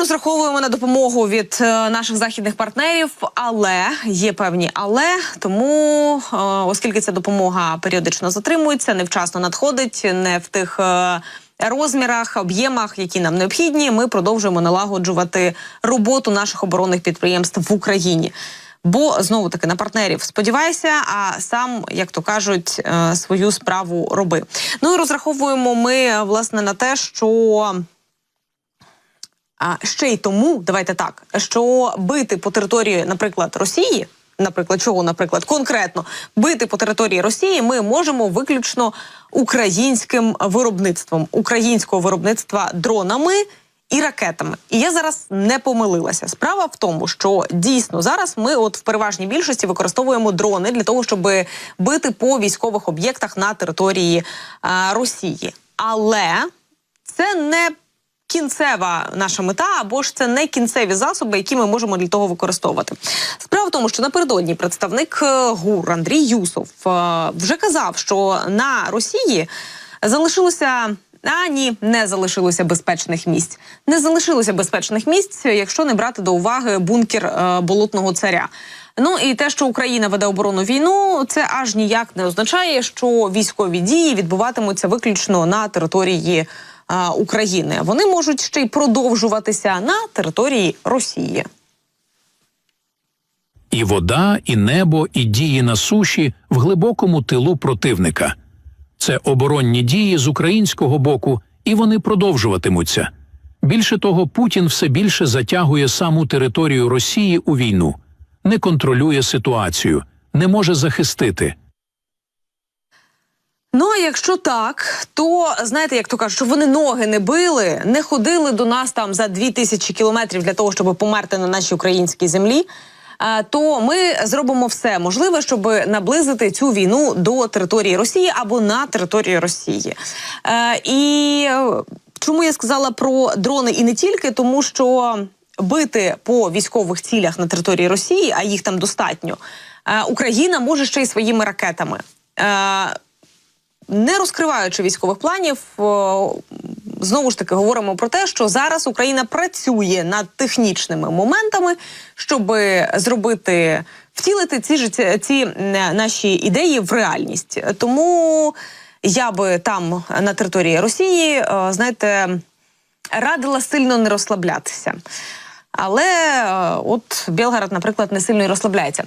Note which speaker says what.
Speaker 1: розраховуємо на допомогу від наших західних партнерів, але є певні але, тому, оскільки ця допомога періодично затримується, невчасно надходить, не в тих розмірах, об'ємах, які нам необхідні, ми продовжуємо налагоджувати роботу наших оборонних підприємств в Україні. Бо, знову-таки, на партнерів сподівайся, а сам, як то кажуть, свою справу роби. Ну і розраховуємо ми, власне, на те, що ще й тому, давайте так, що бити по території, наприклад, Росії, конкретно бити по території Росії ми можемо виключно українським виробництвом, українського виробництва дронами і ракетами. І я зараз не помилилася. Справа в тому, що дійсно зараз ми в переважній більшості використовуємо дрони для того, щоб бити по військових об'єктах на території Росії. Але це не кінцева наша мета, або ж це не кінцеві засоби, які ми можемо для того використовувати. Справа в тому, що напередодні представник ГУР Андрій Юсов вже казав, що на Росії залишилося... не залишилося безпечних місць. Не залишилося безпечних місць, якщо не брати до уваги бункер Болотного царя. Ну і те, що Україна веде оборонну війну, це аж ніяк не означає, що військові дії відбуватимуться виключно на території України. Вони можуть ще й продовжуватися на території Росії.
Speaker 2: І вода, і небо, і дії на суші в глибокому тилу противника. Це оборонні дії з українського боку, і вони продовжуватимуться. Більше того, Путін все більше затягує саму територію Росії у війну. Не контролює ситуацію, не може захистити.
Speaker 1: Ну, а якщо так, то, знаєте, як то кажуть, що вони ноги не били, не ходили до нас там за 2000 кілометрів для того, щоб померти на нашій українській землі, то ми зробимо все можливе, щоб наблизити цю війну до території Росії або на території Росії. І чому я сказала про дрони і не тільки? Тому що бити по військових цілях на території Росії, а їх там достатньо, Україна може ще й своїми ракетами. Не розкриваючи військових планів, знову ж таки говоримо про те, що зараз Україна працює над технічними моментами, щоб втілити ці наші ідеї в реальність. Тому я би там, на території Росії, знаєте, радила сильно не розслаблятися. Але от Білгород, наприклад, не сильно і розслабляється.